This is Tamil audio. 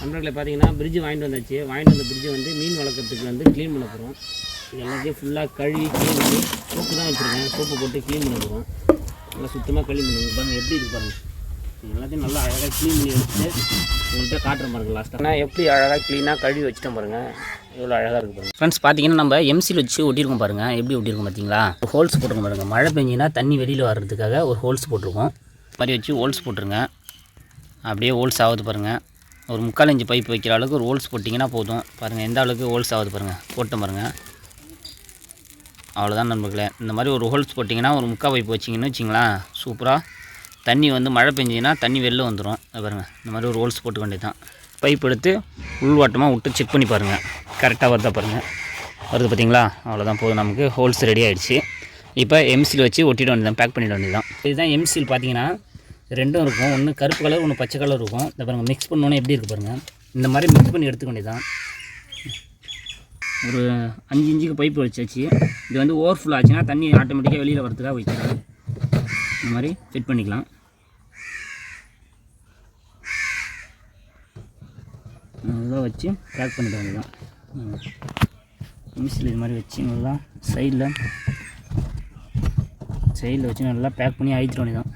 நண்பர்களை பார்த்தீங்கன்னா பிரிட்ஜ் வாங்கிட்டு வந்தாச்சு. வாங்கிட்டு வந்த பிரிட்ஜை வந்து மீன் வளர்க்குறதுக்கு வந்து க்ளீன் பண்ண போகிறோம். இது எல்லாத்தையும் ஃபுல்லாக கழுவி க்ளீன் பண்ணி சோப்பு தான் வச்சுருக்கேன். சோப்பு போட்டு க்ளீன் பண்ண போகிறோம். நல்லா சுத்தமாக க்ளீன் பண்ணுங்க. பாருங்கள் எப்படி இருக்கு பாருங்கள். இது எல்லாத்தையும் நல்லா அழகாக க்ளீன் பண்ணி எடுத்துட்டு உங்கள்கிட்ட காட்டுறேன் பாருங்கள். லாஸ்ட்டாக நான் எப்படி அழகாக க்ளீனாக கழுவி வச்சுட்டேன் பாருங்கள். எவ்வளோ அழகாக இருக்குது பாருங்கள். ஃப்ரெண்ட்ஸ் பார்த்தீங்கன்னா நம்ம எம்சியில் வச்சு ஒட்டியிருக்கோம் பாருங்கள். எப்படி ஒட்டியிருக்கோம் பார்த்தீங்களா? ஹோல்ஸ் போட்டுருக்கோம் பாருங்கள். மழை பெஞ்சிங்கன்னா தண்ணி வெளியில் வர்றதுக்காக ஒரு ஹோல்ஸ் போட்டிருக்கோம். மாதிரி வச்சு ஹோல்ஸ் போட்டுருங்க. அப்படியே ஹோல்ஸ் ஆகுது பாருங்கள். ஒரு 3/4 இன்ச்சு பைப் வைக்கிற அளவுக்கு ஒரு ஹோல்ஸ் போட்டிங்கன்னா போதும். பாருங்கள் எந்த அளவுக்கு ஹோல்ஸ் ஆகுது பாருங்கள். போட்டு பாருங்கள். அவ்வளோதான் நண்பர்களே. இந்த மாதிரி ஒரு ஹோல்ஸ் போட்டிங்கன்னா ஒரு 3/4 பைப் வச்சிங்கன்னு வச்சிங்களேன், சூப்பராக தண்ணி வந்து மழை பெஞ்சிங்கன்னா தண்ணி வெளில வந்துடும். பாருங்கள் இந்த மாதிரி ஒரு ஹோல்ஸ் போட்டுக்க வேண்டியது தான். பைப் எடுத்து உள்வாட்டமாக விட்டு செக் பண்ணி பாருங்கள். கரெக்டாக வருதா பாருங்கள். வருது பார்த்தீங்களா? அவ்வளோதான் போதும். நமக்கு ஹோல்ஸ் ரெடி ஆகிடுச்சு. இப்போ எம்சியில் வச்சு ஒட்டிட வேண்டியதான். பேக் பண்ணிட வேண்டியதான். இதுதான் எம்சியில் பார்த்தீங்கன்னா ரெண்டும் இருக்கும். ஒன்று கருப்பு கலர், ஒன்று பச்சை கலர் இருக்கும். இந்த பாருங்கள் மிக்ஸ் பண்ணோன்னே எப்படி இருக்குது பாருங்கள். இந்த மாதிரி மிக்ஸ் பண்ணி எடுத்துக்க வேண்டியதான். ஒரு 5 இன்ச்சுக்கு பைப்பு வச்சாச்சு. இது வந்து ஓவர்ஃபுல் ஆச்சுன்னா தண்ணி ஆட்டோமேட்டிக்காக வெளியில் வரதுக்காக வச்சுக்கலாம். இந்த மாதிரி ஃபிட் பண்ணிக்கலாம். நல்லா வச்சு பேக் பண்ணிட வேண்டியதான். மிக்ஸில் இது மாதிரி வச்சு நல்லா சைடில் வச்சு நல்லா பேக் பண்ணி அழிச்சிட வேண்டியதான்.